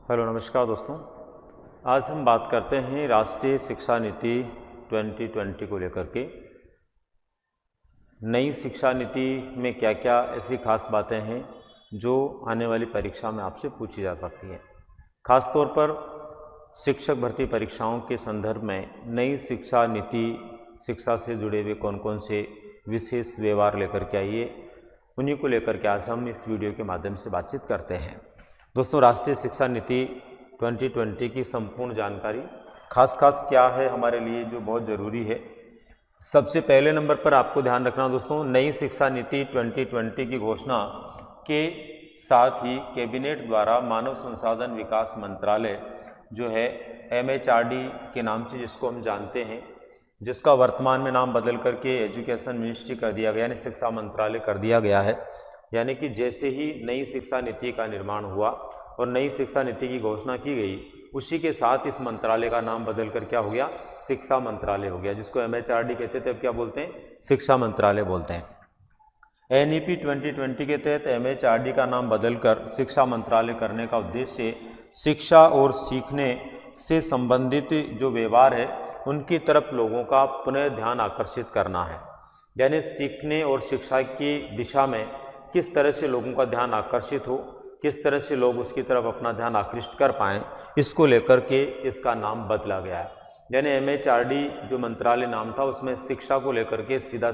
Hello नमस्कार दोस्तों। आज हम बात करते हैं राष्ट्रीय शिक्षा नीति 2020 को लेकर के। नई शिक्षा नीति में क्या क्या ऐसी खास बातें हैं जो आने वाली परीक्षा में आपसे पूछी जा सकती हैं। खास तौर पर शिक्षक भर्ती परीक्षाओं के संदर्भ में नई शिक्षा नीति, शिक्षा से जुड़े हुए कौन कौन से विशेष व्यवहार लेकर के आइए, उन्हीं को लेकर के आज हम इस वीडियो के माध्यम से बातचीत करते हैं। दोस्तों, राष्ट्रीय शिक्षा नीति 2020 की संपूर्ण जानकारी खास क्या है हमारे लिए जो बहुत ज़रूरी है। सबसे पहले नंबर पर आपको ध्यान रखना दोस्तों, नई शिक्षा नीति 2020 की घोषणा के साथ ही कैबिनेट द्वारा मानव संसाधन विकास मंत्रालय जो है MHRD के नाम से जिसको हम जानते हैं, जिसका वर्तमान में नाम बदल करके एजुकेशन मिनिस्ट्री कर दिया गया, यानी शिक्षा मंत्रालय कर दिया गया है। यानी कि जैसे ही नई शिक्षा नीति का निर्माण हुआ और नई शिक्षा नीति की घोषणा की गई, उसी के साथ इस मंत्रालय का नाम बदल कर क्या हो गया, शिक्षा मंत्रालय हो गया। जिसको MHRD कहते थे अब क्या बोलते हैं, शिक्षा मंत्रालय बोलते हैं। NEP 2020 के तहत MHRD का नाम बदलकर शिक्षा मंत्रालय करने का उद्देश्य शिक्षा और सीखने से संबंधित जो व्यवहार है उनकी तरफ लोगों का पुनः ध्यान आकर्षित करना है। यानी सीखने और शिक्षा की दिशा में किस तरह से लोगों का ध्यान आकर्षित हो, किस तरह से लोग उसकी तरफ अपना ध्यान आकृष्ट कर पाएँ, इसको लेकर के इसका नाम बदला गया है। यानी MHRD जो मंत्रालय नाम था उसमें शिक्षा को लेकर के सीधा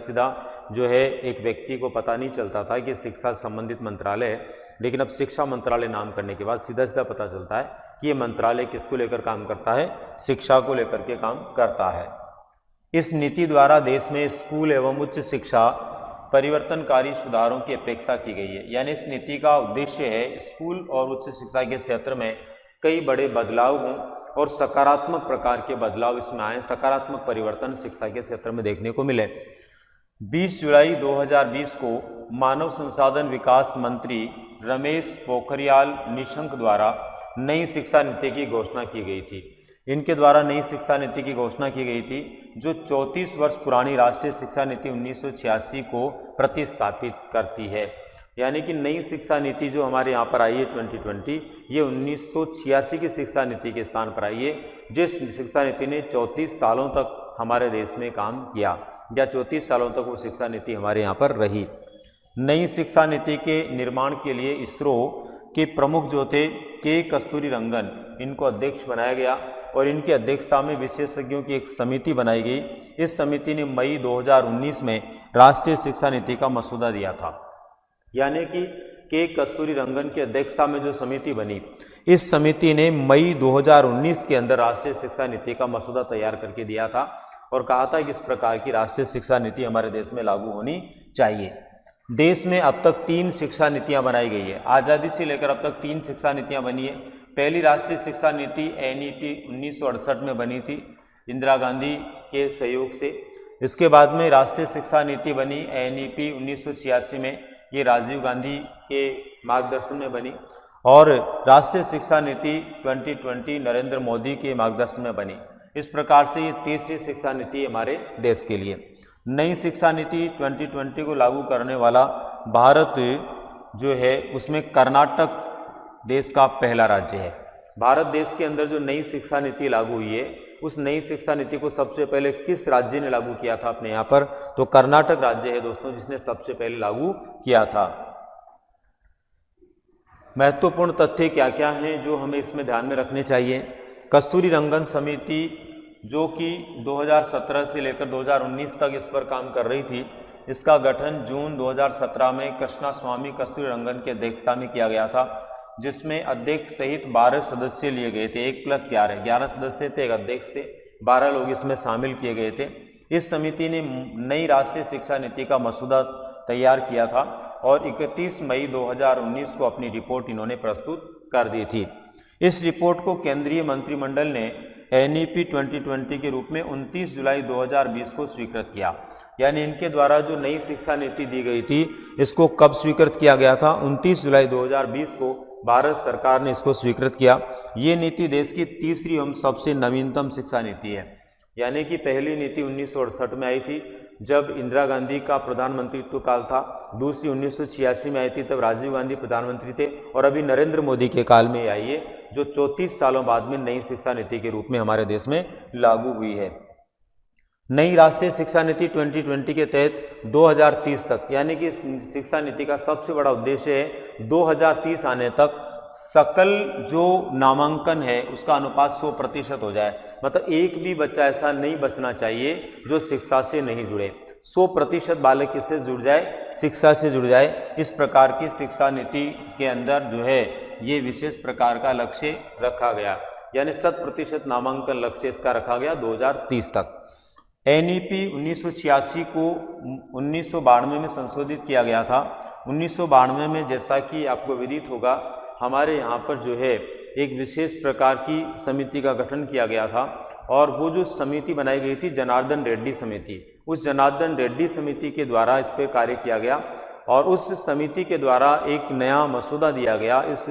जो है एक व्यक्ति को पता नहीं चलता था कि शिक्षा से संबंधित मंत्रालय है, लेकिन अब शिक्षा मंत्रालय नाम करने के बाद सीधा पता चलता है कि ये मंत्रालय किसको लेकर काम करता है, शिक्षा को लेकर के काम करता है। इस नीति द्वारा देश में स्कूल एवं उच्च शिक्षा परिवर्तनकारी सुधारों की अपेक्षा की गई है। यानी इस नीति का उद्देश्य है स्कूल और उच्च शिक्षा के क्षेत्र में कई बड़े बदलाव हों और सकारात्मक प्रकार के बदलाव इसमें आए, सकारात्मक परिवर्तन शिक्षा के क्षेत्र में देखने को मिले। 20 जुलाई 2020 को मानव संसाधन विकास मंत्री रमेश पोखरियाल निशंक द्वारा नई शिक्षा नीति की घोषणा की गई थी। इनके द्वारा नई शिक्षा नीति की घोषणा की गई थी जो 34 वर्ष पुरानी राष्ट्रीय शिक्षा नीति 1986 को प्रतिस्थापित करती है। यानी कि नई शिक्षा नीति जो हमारे यहाँ पर आई है 2020, ये 1986 की शिक्षा नीति के स्थान पर आई है, जिस शिक्षा नीति ने 34 सालों तक हमारे देश में काम किया, या 34 सालों तक वो शिक्षा नीति हमारे यहाँ पर रही। नई शिक्षा नीति के निर्माण के लिए इसरो के प्रमुख जो थे के कस्तूरी रंगन, इनको अध्यक्ष बनाया गया और इनकी अध्यक्षता में विशेषज्ञों की एक समिति बनाई गई। इस समिति ने मई 2019 में राष्ट्रीय शिक्षा नीति का मसौदा दिया था। यानी कि के कस्तूरी रंगन की अध्यक्षता में जो समिति बनी, इस समिति ने मई 2019 के अंदर राष्ट्रीय शिक्षा नीति का मसौदा तैयार करके दिया था और कहा था कि इस प्रकार की राष्ट्रीय शिक्षा नीति हमारे देश में लागू होनी चाहिए। देश में अब तक 3 शिक्षा नीतियां बनाई गई है। आज़ादी से लेकर अब तक 3 शिक्षा नीतियां बनी है। पहली राष्ट्रीय शिक्षा नीति NEP 1968 में बनी थी इंदिरा गांधी के सहयोग से। इसके बाद में राष्ट्रीय शिक्षा नीति बनी NEP 1986 में, ये राजीव गांधी के मार्गदर्शन में बनी। और राष्ट्रीय शिक्षा नीति 2020 नरेंद्र मोदी के मार्गदर्शन में बनी। इस प्रकार से ये तीसरी शिक्षा नीति हमारे देश के लिए। नई शिक्षा नीति 2020 को लागू करने वाला भारत जो है उसमें कर्नाटक देश का पहला राज्य है। भारत देश के अंदर जो नई शिक्षा नीति लागू हुई है, उस नई शिक्षा नीति को सबसे पहले किस राज्य ने लागू किया था अपने यहाँ पर, तो कर्नाटक राज्य है दोस्तों जिसने सबसे पहले लागू किया था। महत्वपूर्ण तथ्य क्या क्या हैं जो हमें इसमें ध्यान में रखने चाहिए। कस्तूरी रंगन समिति जो कि 2017 से लेकर 2019 तक इस पर काम कर रही थी, इसका गठन जून 2017 में कृष्णा स्वामी कस्तूरी रंगन की अध्यक्षता में किया गया था, जिसमें अध्यक्ष सहित 12 सदस्य लिए गए थे। 1+11 सदस्य थे, एक अध्यक्ष थे, 12 लोग इसमें शामिल किए गए थे। इस समिति ने नई राष्ट्रीय शिक्षा नीति का मसौदा तैयार किया था और 31 मई 2019 को अपनी रिपोर्ट इन्होंने प्रस्तुत कर दी थी। इस रिपोर्ट को केंद्रीय मंत्रिमंडल ने NEP 2020 के रूप में 29 जुलाई 2020 को स्वीकृत किया। यानी इनके द्वारा जो नई शिक्षा नीति दी गई थी, इसको कब स्वीकृत किया गया था, 29 जुलाई 2020 को भारत सरकार ने इसको स्वीकृत किया। ये नीति देश की तीसरी एवं सबसे नवीनतम शिक्षा नीति है। यानी कि पहली नीति 1968 में आई थी जब इंदिरा गांधी का प्रधानमंत्रित्व काल था, दूसरी 1986 में आई थी तब राजीव गांधी प्रधानमंत्री थे, और अभी नरेंद्र मोदी के काल में आई है जो 34 सालों बाद में नई शिक्षा नीति के रूप में हमारे देश में लागू हुई है। नई राष्ट्रीय शिक्षा नीति 2020 के तहत 2030 तक, यानी कि शिक्षा नीति का सबसे बड़ा उद्देश्य है 2030 आने तक सकल जो नामांकन है उसका अनुपात 100% हो जाए। मतलब एक भी बच्चा ऐसा नहीं बचना चाहिए जो शिक्षा से नहीं जुड़े। 100% बालक किससे जुड़ जाए? शिक्षा से जुड़ जाए। इस प्रकार की शिक्षा नीति के अंदर जो है ये विशेष प्रकार का लक्ष्य रखा गया, यानी 100% नामांकन लक्ष्य इसका रखा गया 2030 तक। NEP 1986 को 1992 में संशोधित किया गया था। 1992 में जैसा कि आपको विदित होगा हमारे यहाँ पर जो है एक विशेष प्रकार की समिति का गठन किया गया था, और वो जो समिति बनाई गई थी जनार्दन रेड्डी समिति, उस जनार्दन रेड्डी समिति के द्वारा इस पर कार्य किया गया, और उस समिति के द्वारा एक नया मसौदा दिया गया इस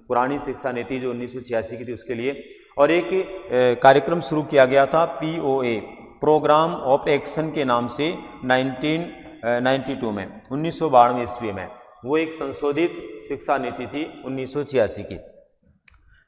पुरानी शिक्षा नीति जो 1986 की थी उसके लिए, और एक कार्यक्रम शुरू किया गया था POA, प्रोग्राम ऑफ एक्शन के नाम से 1992 में, 1992 ईस्वी में। वो एक संशोधित शिक्षा नीति थी 1986 की,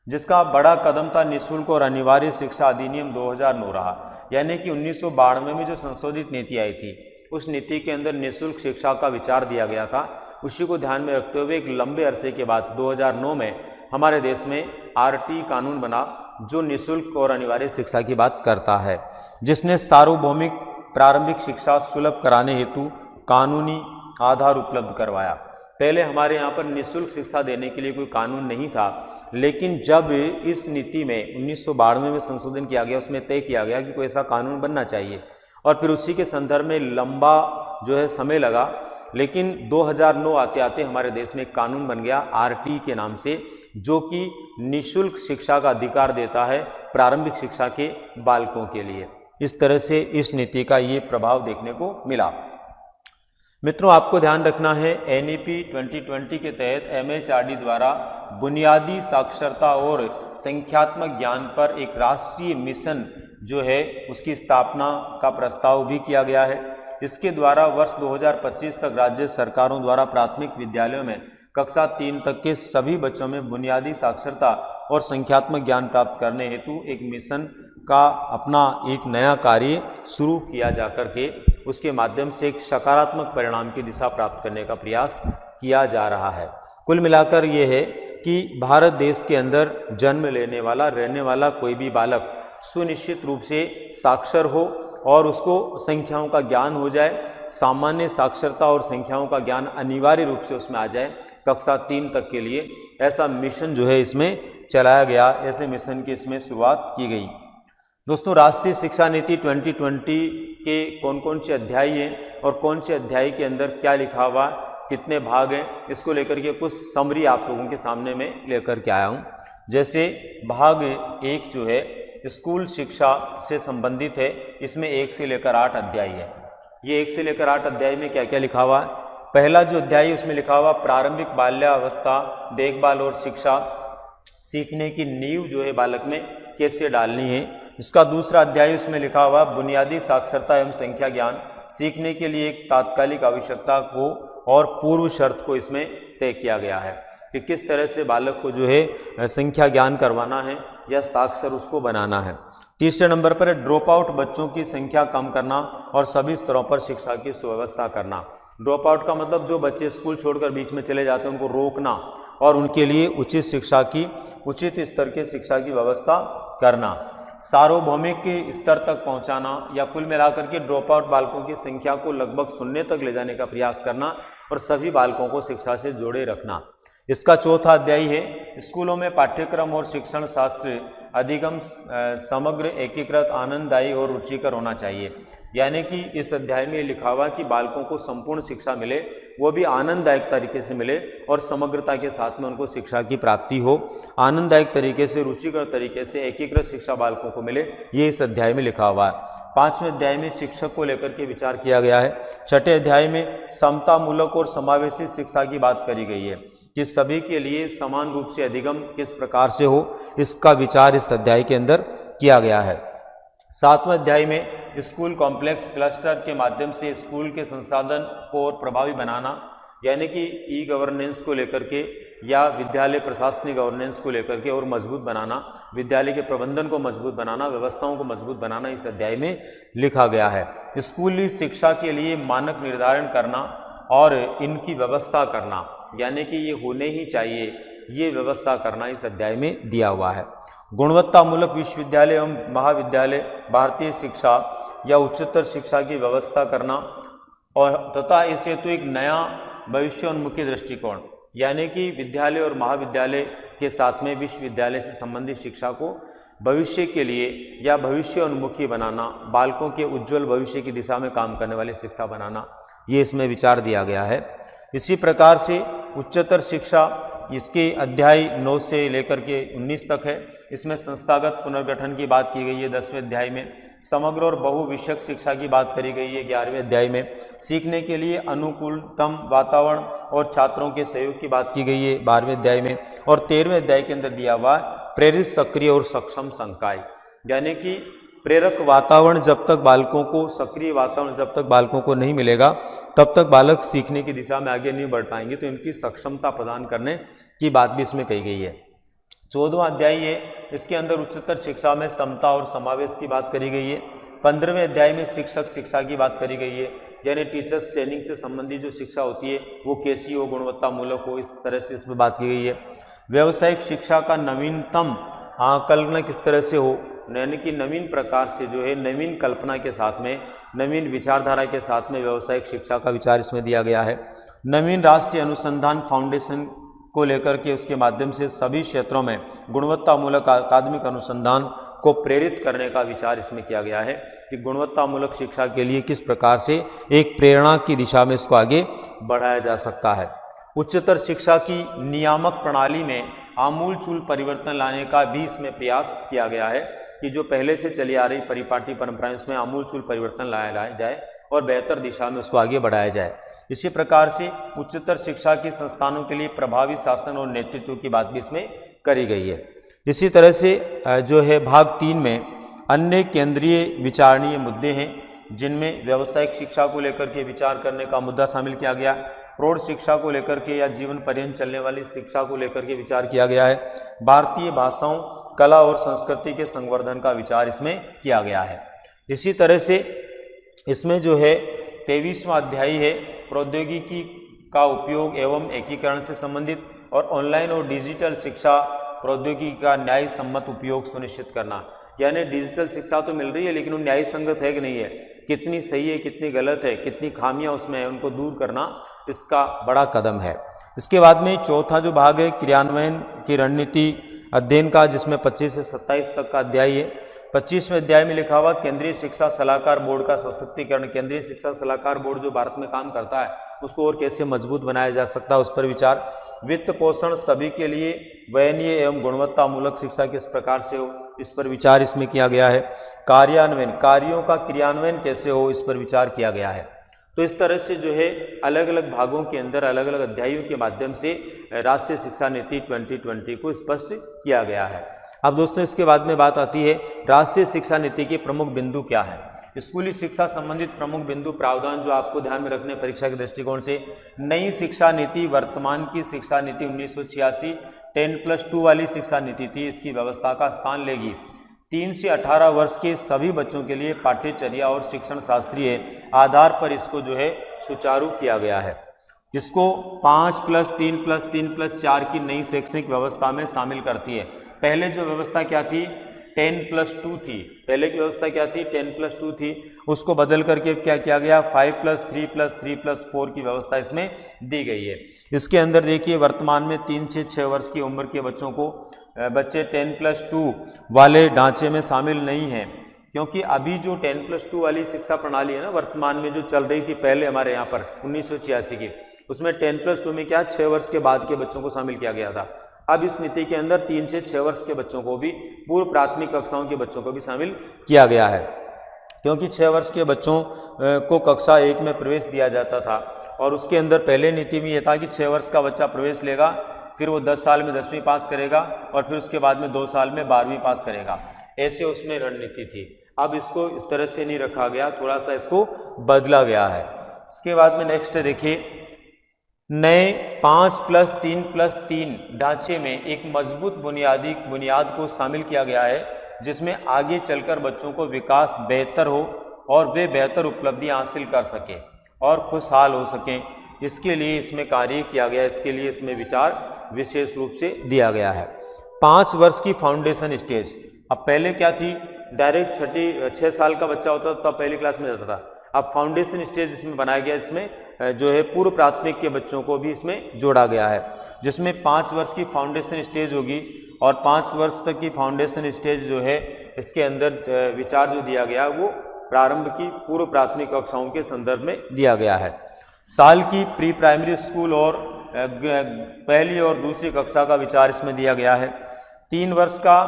जिसका बड़ा कदम था निःशुल्क और अनिवार्य शिक्षा अधिनियम 2009 रहा। यानी कि 1992 में जो संशोधित नीति आई थी उस नीति के अंदर निःशुल्क शिक्षा का विचार दिया गया था। उसी को ध्यान में रखते हुए एक लंबे अरसे के बाद 2009 में हमारे देश में RT कानून बना जो निःशुल्क और अनिवार्य शिक्षा की बात करता है, जिसने सार्वभौमिक प्रारंभिक शिक्षा सुलभ कराने हेतु कानूनी आधार उपलब्ध करवाया। पहले हमारे यहाँ पर निःशुल्क शिक्षा देने के लिए कोई कानून नहीं था, लेकिन जब इस नीति में 1992 में संशोधन किया गया उसमें तय किया गया कि कोई ऐसा कानून बनना चाहिए, और फिर उसी के संदर्भ में लंबा जो है समय लगा, लेकिन 2009 आते आते हमारे देश में एक कानून बन गया RT के नाम से, जो कि निःशुल्क शिक्षा का अधिकार देता है प्रारंभिक शिक्षा के बालकों के लिए। इस तरह से इस नीति का ये प्रभाव देखने को मिला। मित्रों, आपको ध्यान रखना है NEP 2020 के तहत MHRD द्वारा बुनियादी साक्षरता और संख्यात्मक ज्ञान पर एक राष्ट्रीय मिशन जो है उसकी स्थापना का प्रस्ताव भी किया गया है। इसके द्वारा वर्ष 2025 तक राज्य सरकारों द्वारा प्राथमिक विद्यालयों में कक्षा 3 तक के सभी बच्चों में बुनियादी साक्षरता और संख्यात्मक ज्ञान प्राप्त करने हेतु एक मिशन का अपना एक नया कार्य शुरू किया जा कर के उसके माध्यम से एक सकारात्मक परिणाम की दिशा प्राप्त करने का प्रयास किया जा रहा है। कुल मिलाकर ये है कि भारत देश के अंदर जन्म लेने वाला रहने वाला कोई भी बालक सुनिश्चित रूप से साक्षर हो और उसको संख्याओं का ज्ञान हो जाए, सामान्य साक्षरता और संख्याओं का ज्ञान अनिवार्य रूप से उसमें आ जाए कक्षा 3 तक के लिए। ऐसा मिशन जो है इसमें चलाया गया, ऐसे मिशन की इसमें शुरुआत की गई। दोस्तों, राष्ट्रीय शिक्षा नीति 2020 के कौन कौन से अध्याय हैं और कौन से अध्याय के अंदर क्या लिखा हुआ, कितने भाग हैं, इसको लेकर के कुछ समरी आप लोगों के सामने में लेकर के आया हूँ। जैसे भाग 1 जो है स्कूल शिक्षा से संबंधित है, इसमें 1 से लेकर 8 अध्याय है। ये 1 से लेकर 8 अध्याय में क्या क्या लिखा हुआ है? पहला जो अध्याय है उसमें लिखा हुआ प्रारंभिक बाल्यावस्था, देखभाल और शिक्षा, सीखने की नींव जो है बालक में कैसे डालनी है। इसका दूसरा अध्याय उसमें लिखा हुआ बुनियादी साक्षरता एवं संख्या ज्ञान, सीखने के लिए एक तात्कालिक आवश्यकता को और पूर्व शर्त को इसमें तय किया गया है कि किस तरह से बालक को जो है संख्या ज्ञान करवाना है या साक्षर उसको बनाना है। तीसरे नंबर पर है ड्रॉप आउट बच्चों की संख्या कम करना और सभी स्तरों पर शिक्षा की सुव्यवस्था करना। ड्रॉप आउट का मतलब जो बच्चे स्कूल छोड़कर बीच में चले जाते हैं उनको रोकना और उनके लिए उचित शिक्षा की, उचित स्तर की शिक्षा की व्यवस्था करना। सार्वभौमिक स्तर तक पहुंचाना या कुल मिलाकर के ड्रॉप आउट बालकों की संख्या को लगभग 0 तक ले जाने का प्रयास करना और सभी बालकों को शिक्षा से जोड़े रखना। इसका चौथा अध्याय है स्कूलों में पाठ्यक्रम और शिक्षण शास्त्र अधिगम समग्र, एकीकृत, आनंददायी और रुचिकर होना चाहिए। यानी कि इस अध्याय में लिखा हुआ कि बालकों को संपूर्ण शिक्षा मिले, वो भी आनंददायक तरीके से मिले और समग्रता के साथ में उनको शिक्षा की प्राप्ति हो, आनंददायक तरीके से, रुचिकर तरीके से एकीकृत शिक्षा बालकों को मिले, ये इस अध्याय में लिखा हुआ है। 5वें अध्याय में शिक्षक को लेकर के विचार किया गया है। 6ठे अध्याय में समतामूलक और समावेशी शिक्षा की बात करी गई है कि सभी के लिए समान रूप से अधिगम किस प्रकार से हो, इसका विचार इस अध्याय के अंदर किया गया है। 7वें अध्याय में स्कूल कॉम्प्लेक्स क्लस्टर के माध्यम से स्कूल के संसाधन को और प्रभावी बनाना, यानी कि ई गवर्नेंस को लेकर के या विद्यालय प्रशासनिक गवर्नेंस को लेकर के और मजबूत बनाना, विद्यालय के प्रबंधन को मजबूत बनाना, व्यवस्थाओं को मजबूत बनाना इस अध्याय में लिखा गया है। स्कूली शिक्षा के लिए मानक निर्धारण करना और इनकी व्यवस्था करना, यानी कि ये होने ही चाहिए, ये व्यवस्था करना इस अध्याय में दिया हुआ है। गुणवत्तामूलक विश्वविद्यालय एवं महाविद्यालय, भारतीय शिक्षा या उच्चतर शिक्षा की व्यवस्था करना और तथा इस हेतु एक नया भविष्योन्मुखी दृष्टिकोण, यानी कि विद्यालय और महाविद्यालय के साथ में विश्वविद्यालय से संबंधित शिक्षा को भविष्य के लिए या भविष्योन्मुखी बनाना, बालकों के उज्जवल भविष्य की दिशा में काम करने वाली शिक्षा बनाना, ये इसमें विचार दिया गया है। इसी प्रकार से उच्चतर शिक्षा, इसके अध्याय 9 से लेकर के 19 तक है। इसमें संस्थागत पुनर्गठन की बात की गई है 10वें अध्याय में। समग्र और बहुविषयक शिक्षा की बात करी गई है 11वें अध्याय में। सीखने के लिए अनुकूलतम वातावरण और छात्रों के सहयोग की बात की गई है 12वें अध्याय में। और 13वें अध्याय के अंदर दिया हुआ प्रेरित, सक्रिय और सक्षम संकाय, यानी कि प्रेरक वातावरण जब तक बालकों को, सक्रिय वातावरण जब तक बालकों को नहीं मिलेगा तब तक बालक सीखने की दिशा में आगे नहीं बढ़ पाएंगे, तो इनकी सक्षमता प्रदान करने की बात भी इसमें कही गई है। 14वां अध्याय है, इसके अंदर उच्चतर शिक्षा में समता और समावेश की बात करी गई है। 15वें अध्याय में शिक्षक शिक्षा की बात करी गई है, यानी टीचर्स ट्रेनिंग से संबंधित जो शिक्षा होती है वो कैसी हो, गुणवत्तामूलक हो, इस तरह से इसमें बात की गई है। व्यावसायिक शिक्षा का नवीनतम आकलन किस तरह से हो, यानी कि नवीन प्रकार से जो है, नवीन कल्पना के साथ में, नवीन विचारधारा के साथ में व्यावसायिक शिक्षा का विचार इसमें दिया गया है। नवीन राष्ट्रीय अनुसंधान फाउंडेशन को लेकर के उसके माध्यम से सभी क्षेत्रों में गुणवत्तामूलक अकादमिक अनुसंधान को प्रेरित करने का विचार इसमें किया गया है कि गुणवत्तामूलक शिक्षा के लिए किस प्रकार से एक प्रेरणा की दिशा में इसको आगे बढ़ाया जा सकता है। उच्चतर शिक्षा की नियामक प्रणाली में आमूलचूल परिवर्तन लाने का भी इसमें प्रयास किया गया है कि जो पहले से चली आ रही परिपाटी परंपराएं, उसमें आमूलचूल परिवर्तन लाया जाए और बेहतर दिशा में उसको आगे बढ़ाया जाए। इसी प्रकार से उच्चतर शिक्षा के संस्थानों के लिए प्रभावी शासन और नेतृत्व की बात भी इसमें करी गई है। इसी तरह से जो है भाग 3 में अन्य केंद्रीय विचारणीय मुद्दे हैं, जिनमें व्यावसायिक शिक्षा को लेकर के विचार करने का मुद्दा शामिल किया गया, प्रौढ़ शिक्षा को लेकर के या जीवन पर्यंत चलने वाली शिक्षा को लेकर के विचार किया गया है, भारतीय भाषाओं, कला और संस्कृति के संवर्धन का विचार इसमें किया गया है। इसी तरह से इसमें जो है 23वां अध्याय है, प्रौद्योगिकी का उपयोग एवं एकीकरण से संबंधित और ऑनलाइन और डिजिटल शिक्षा प्रौद्योगिकी का न्याय सम्मत उपयोग सुनिश्चित करना, यानी डिजिटल शिक्षा तो मिल रही है लेकिन वो न्याय संगत है कि नहीं है, कितनी सही है, कितनी गलत है, कितनी खामियां उसमें है, उनको दूर करना इसका बड़ा कदम है। इसके बाद में चौथा जो भाग है क्रियान्वयन की रणनीति अध्ययन का, जिसमें 25 से 27 तक का अध्याय है। 25वें अध्याय में लिखा हुआ केंद्रीय शिक्षा सलाहकार बोर्ड का सशक्तिकरण, केंद्रीय शिक्षा सलाहकार बोर्ड जो भारत में काम करता है उसको और कैसे मजबूत बनाया जा सकता है उस पर विचार। वित्त पोषण सभी के लिए वयनीय एवं गुणवत्तामूलक शिक्षा किस प्रकार से हो, इस पर विचार इसमें किया गया है। कार्यान्वयन, कार्यों का क्रियान्वयन कैसे हो, इस पर विचार किया गया है। तो इस तरह से जो है अलग अलग भागों के अंदर अलग अलग अध्यायों के माध्यम से राष्ट्रीय शिक्षा नीति 2020 को स्पष्ट किया गया है। अब दोस्तों इसके बाद में बात आती है राष्ट्रीय शिक्षा नीति के प्रमुख बिंदु क्या है। स्कूली शिक्षा संबंधित प्रमुख बिंदु प्रावधान जो आपको ध्यान में रखने परीक्षा के दृष्टिकोण से, नई शिक्षा नीति वर्तमान की शिक्षा नीति 1986 10+2 वाली शिक्षा नीति थी, इसकी व्यवस्था का स्थान लेगी। 3 से 18 वर्ष के सभी बच्चों के लिए पाठ्यचर्या और शिक्षण शास्त्रीय आधार पर इसको जो है सुचारू किया गया है। इसको 5+3+3+4 की नई शैक्षणिक व्यवस्था में शामिल करती है। पहले जो व्यवस्था क्या थी 10+2 थी, पहले की व्यवस्था क्या थी 10+2 थी, उसको बदल करके क्या किया गया 5+3+3+4 की व्यवस्था इसमें दी गई है। इसके अंदर देखिए वर्तमान में 3 से 6 वर्ष की उम्र के बच्चों को बच्चे 10+2 वाले ढांचे में शामिल नहीं हैं, क्योंकि अभी जो 10+2 वाली शिक्षा प्रणाली है ना वर्तमान में जो चल रही थी पहले हमारे यहाँ पर 1986 की, उसमें 10+2 में क्या 6 वर्ष के बाद के बच्चों को शामिल किया गया था। अब इस नीति के अंदर 3 से 6 वर्ष के बच्चों को भी, पूर्व प्राथमिक कक्षाओं के बच्चों को भी शामिल किया गया है, क्योंकि 6 वर्ष के बच्चों को कक्षा 1 में प्रवेश दिया जाता था और उसके अंदर पहले नीति में यह था कि 6 वर्ष का बच्चा प्रवेश लेगा, फिर वो 10 साल में 10वीं पास करेगा और फिर उसके बाद में 2 साल में 12वीं पास करेगा, ऐसे उसमें रणनीति थी। अब इसको इस तरह से नहीं रखा गया, थोड़ा सा इसको बदला गया है। इसके बाद में नेक्स्ट देखिए नए 5+3+3 ढांचे में एक मजबूत बुनियाद को शामिल किया गया है, जिसमें आगे चलकर बच्चों को विकास बेहतर हो और वे बेहतर उपलब्धियां हासिल कर सकें और खुशहाल हो सकें। इसके लिए इसमें कार्य किया गया, इसके लिए इसमें विचार विशेष रूप से दिया गया है। 5 वर्ष की फाउंडेशन स्टेज। अब पहले क्या थी, डायरेक्ट 6 साल का बच्चा होता था तब पहली क्लास में जाता था। अब फाउंडेशन स्टेज इसमें बनाया गया, इसमें जो है पूर्व प्राथमिक के बच्चों को भी इसमें जोड़ा गया है, जिसमें 5 वर्ष की फाउंडेशन स्टेज होगी और 5 वर्ष तक की फाउंडेशन स्टेज जो है इसके अंदर विचार जो दिया गया वो प्रारंभ की पूर्व प्राथमिक कक्षाओं के संदर्भ में दिया गया है। साल की प्री प्राइमरी स्कूल और पहली और दूसरी कक्षा का विचार इसमें दिया गया है। 3 वर्ष का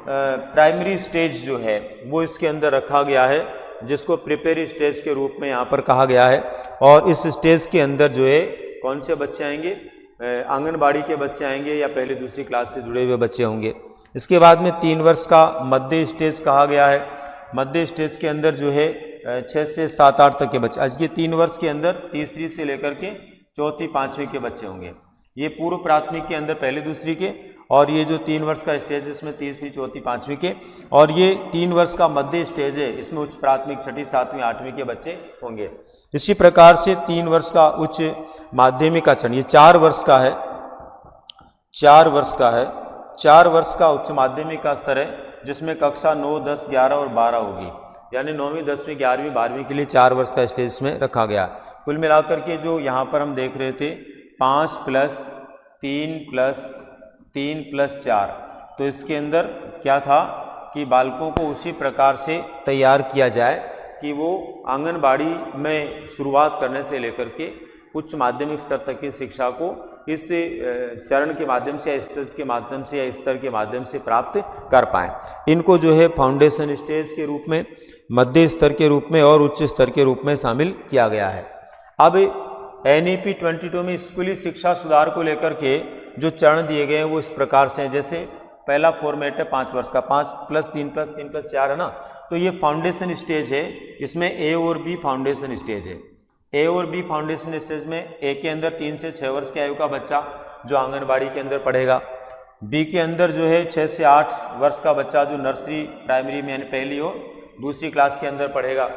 प्राइमरी स्टेज जो है वो इसके अंदर रखा गया है, जिसको प्रिपेरी स्टेज के रूप में यहाँ पर कहा गया है। और इस स्टेज के अंदर जो है कौन से बच्चे आएंगे, आंगनबाड़ी के बच्चे आएंगे या पहले दूसरी क्लास से जुड़े हुए बच्चे होंगे। इसके बाद में 3 वर्ष का मध्य स्टेज कहा गया है। मध्य स्टेज के अंदर जो है 6 से 7-8 तक के बच्चे, आज के 3 वर्ष के अंदर तीसरी से लेकर के चौथी 5वीं के बच्चे होंगे। ये पूर्व प्राथमिक के अंदर पहली दूसरी के, और ये जो 3 वर्ष का स्टेज है इसमें तीसरी चौथी 5वीं के, और ये 3 वर्ष का मध्य स्टेज है इसमें उच्च प्राथमिक 6ठी 7वीं 8वीं के बच्चे होंगे। इसी प्रकार से 3 वर्ष का उच्च माध्यमिक का चरण, ये 4 वर्ष का है, 4 वर्ष का है, 4 वर्ष का उच्च माध्यमिक का स्तर है, जिसमें कक्षा 9, 10, 11 और 12 होगी। यानी 9वीं 10वीं 11वीं 12वीं के लिए 4 वर्ष का स्टेज में रखा गया। कुल मिलाकर के जो यहाँ पर हम देख रहे थे 5+3+3+4, तो इसके अंदर क्या था कि बालकों को उसी प्रकार से तैयार किया जाए कि वो आंगनबाड़ी में शुरुआत करने से लेकर के उच्च माध्यमिक स्तर तक की शिक्षा को इस चरण के माध्यम से या स्टेज के माध्यम से या स्तर के माध्यम से प्राप्त कर पाएँ। इनको जो है फाउंडेशन स्टेज के रूप में, मध्य स्तर के रूप में और उच्च स्तर के रूप में शामिल किया गया है। अब NEP 22 में स्कूली शिक्षा सुधार को लेकर के जो चरण दिए गए हैं वो इस प्रकार से हैं। जैसे पहला फॉर्मेट है 5 वर्ष का, 5+3+3+4 है ना, तो ये फाउंडेशन स्टेज है, इसमें A और B फाउंडेशन स्टेज है। A और B फाउंडेशन स्टेज में A के अंदर 3 से 6 वर्ष की आयु का बच्चा जो आंगनबाड़ी के अंदर पढ़ेगा, B के अंदर जो है 6 से 8 वर्ष का बच्चा जो नर्सरी प्राइमरी में यानी पहली और दूसरी क्लास के अंदर पढ़ेगा।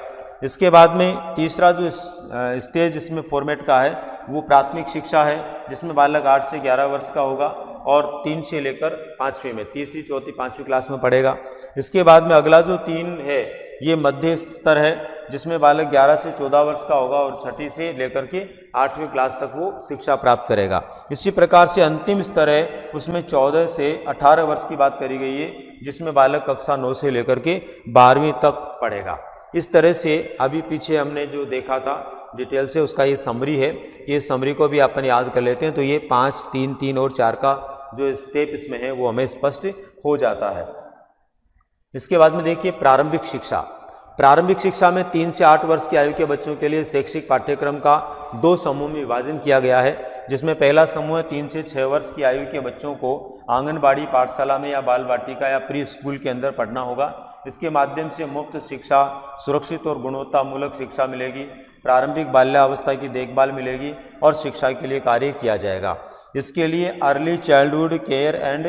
इसके बाद में तीसरा जो स्टेज इसमें फॉर्मेट का है वो प्राथमिक शिक्षा है, जिसमें बालक 8 से 11 वर्ष का होगा और 3 से लेकर 5वीं में, तीसरी चौथी 5वीं क्लास में पढ़ेगा। इसके बाद में अगला जो 3 है ये मध्य स्तर है, जिसमें बालक 11 से 14 वर्ष का होगा और 6ठी से लेकर के 8वीं क्लास तक वो शिक्षा प्राप्त करेगा। इसी प्रकार से अंतिम स्तर है, उसमें 14 से 18 वर्ष की बात करी गई है, जिसमें बालक कक्षा 9 से लेकर के 12वीं तक पढ़ेगा। इस तरह से अभी पीछे हमने जो देखा था डिटेल से उसका ये समरी है, ये समरी को भी अपन याद कर लेते हैं तो ये 5, 3, 3 और 4 का जो स्टेप इसमें है वो हमें स्पष्ट हो जाता है। इसके बाद में देखिए प्रारंभिक शिक्षा। प्रारंभिक शिक्षा में 3 से 8 वर्ष की आयु के बच्चों के लिए शैक्षिक पाठ्यक्रम का 2 समूह में विभाजन किया गया है, जिसमें पहला समूह 3 से 6 वर्ष की आयु के बच्चों को आंगनबाड़ी पाठशाला में या बाल वाटिका या प्री स्कूल के अंदर पढ़ना होगा। इसके माध्यम से मुफ्त शिक्षा, सुरक्षित और गुणवत्तामूलक शिक्षा मिलेगी, प्रारंभिक बाल्यावस्था की देखभाल मिलेगी और शिक्षा के लिए कार्य किया जाएगा। इसके लिए early childhood care and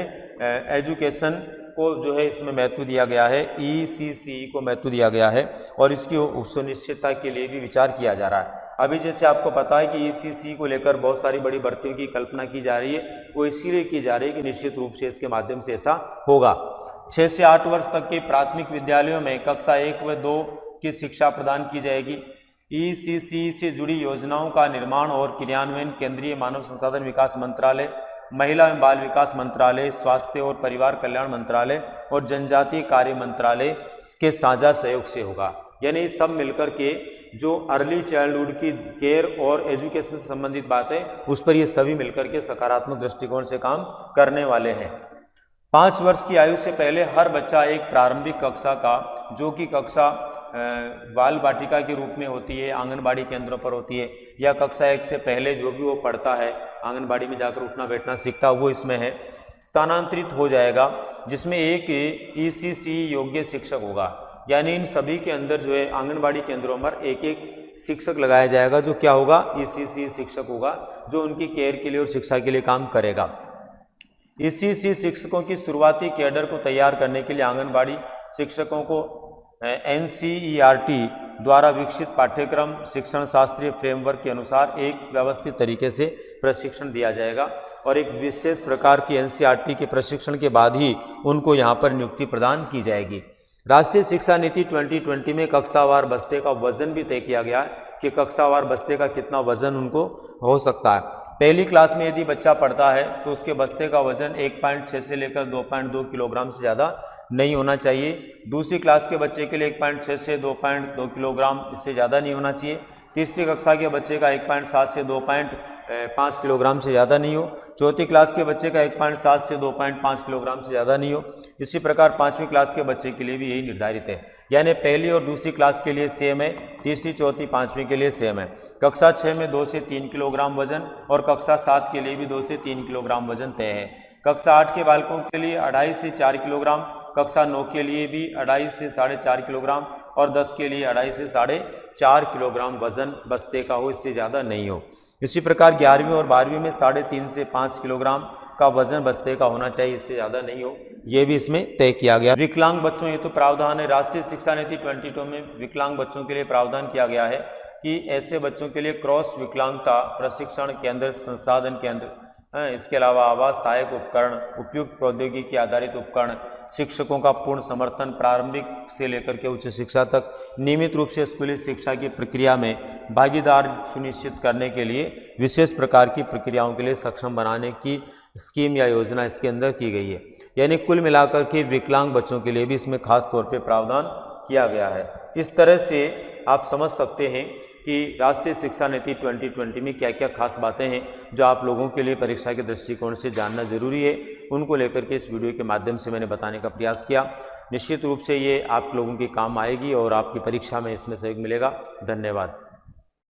education को जो है इसमें महत्व दिया गया है, ECCE को महत्व दिया गया है और इसकी सुनिश्चितता के लिए भी विचार किया जा रहा है। अभी जैसे आपको पता है कि ECCE को लेकर बहुत सारी बड़ी भर्तियों की कल्पना की जा रही है, वो इसीलिए की जा रही है कि निश्चित रूप से इसके माध्यम से ऐसा होगा। 6 से 8 वर्ष तक के प्राथमिक विद्यालयों में कक्षा 1 व 2 की शिक्षा प्रदान की जाएगी। ECCE से जुड़ी योजनाओं का निर्माण और क्रियान्वयन केंद्रीय मानव संसाधन विकास मंत्रालय, महिला एवं बाल विकास मंत्रालय, स्वास्थ्य और परिवार कल्याण मंत्रालय और जनजातीय कार्य मंत्रालय के साझा सहयोग से होगा। यानी सब मिलकर के जो अर्ली चाइल्डहुड की केयर और एजुकेशन से संबंधित बात है उस पर ये सभी मिलकर के सकारात्मक दृष्टिकोण से काम करने वाले हैं। 5 वर्ष की आयु से पहले हर बच्चा एक प्रारंभिक कक्षा का, जो कि कक्षा बाल वाटिका के रूप में होती है, आंगनबाड़ी केंद्रों पर होती है, या कक्षा 1 से पहले जो भी वो पढ़ता है, आंगनबाड़ी में जाकर उठना बैठना सीखता, वो इसमें है, स्थानांतरित हो जाएगा, जिसमें एक ECCE योग्य शिक्षक होगा। यानी इन सभी के अंदर जो है आंगनबाड़ी केंद्रों पर एक शिक्षक लगाया जाएगा, जो क्या होगा, ईसीसी शिक्षक होगा, जो उनकी केयर के लिए और शिक्षा के लिए काम करेगा। ईसीसी शिक्षकों की शुरुआती कैडर को तैयार करने के लिए आंगनबाड़ी शिक्षकों को NCERT द्वारा विकसित पाठ्यक्रम शिक्षण शास्त्रीय फ्रेमवर्क के अनुसार एक व्यवस्थित तरीके से प्रशिक्षण दिया जाएगा और एक विशेष प्रकार की NCERT के प्रशिक्षण के बाद ही उनको यहाँ पर नियुक्ति प्रदान की जाएगी। राष्ट्रीय शिक्षा नीति 2020 में कक्षावार बस्ते का वजन भी तय किया गया है कि कक्षावार बस्ते का कितना वजन उनको हो सकता है। पहली क्लास में यदि बच्चा पढ़ता है तो उसके बस्ते का वजन 1.6 से लेकर 2.2 किलोग्राम से ज़्यादा नहीं होना चाहिए। दूसरी क्लास के बच्चे के लिए 1.6 से 2.2 किलोग्राम, इससे ज़्यादा नहीं होना चाहिए। तीसरी कक्षा के बच्चे का 1.7 से 2.5 किलोग्राम से ज़्यादा नहीं हो। चौथी क्लास के बच्चे का 1.7 से 2.5 किलोग्राम से ज़्यादा नहीं हो। इसी प्रकार पाँचवीं क्लास के बच्चे के लिए भी यही निर्धारित है, यानी पहली और दूसरी क्लास के लिए सेम है, तीसरी चौथी पाँचवीं के लिए सेम है। कक्षा 6 में 2 से 3 किलोग्राम वजन और कक्षा 7 के लिए भी 2 से 3 किलोग्राम वजन तय है। कक्षा 8 के बालकों के लिए 2.5 से 4 किलोग्राम, कक्षा 9 के लिए भी 2.5 से 4.5 किलोग्राम और 10 के लिए 2.5 से 4.5 किलोग्राम वजन बस्ते का हो, इससे ज़्यादा नहीं हो। इसी प्रकार 11वीं और 12वीं में 3.5 से 5 किलोग्राम का वजन बस्ते का होना चाहिए, इससे ज़्यादा नहीं हो, ये भी इसमें तय किया गया। विकलांग बच्चों, ये तो प्रावधान है राष्ट्रीय शिक्षा नीति 2022 में विकलांग बच्चों के लिए प्रावधान किया गया है कि ऐसे बच्चों के लिए क्रॉस विकलांगता प्रशिक्षण केंद्र, संसाधन केंद्र, इसके अलावा आवास सहायक उपकरण, उपयुक्त प्रौद्योगिकी आधारित उपकरण, शिक्षकों का पूर्ण समर्थन प्रारंभिक से लेकर के उच्च शिक्षा तक, नियमित रूप से स्कूली शिक्षा की प्रक्रिया में भागीदार सुनिश्चित करने के लिए विशेष प्रकार की प्रक्रियाओं के लिए सक्षम बनाने की स्कीम या योजना इसके अंदर की गई है। यानी कुल मिलाकर के विकलांग बच्चों के लिए भी इसमें खास तौर पे प्रावधान किया गया है। इस तरह से आप समझ सकते हैं कि राष्ट्रीय शिक्षा नीति 2020 में क्या क्या खास बातें हैं जो आप लोगों के लिए परीक्षा के दृष्टिकोण से जानना जरूरी है, उनको लेकर के इस वीडियो के माध्यम से मैंने बताने का प्रयास किया। निश्चित रूप से ये आप लोगों के काम आएगी और आपकी परीक्षा में इसमें सहयोग मिलेगा। धन्यवाद।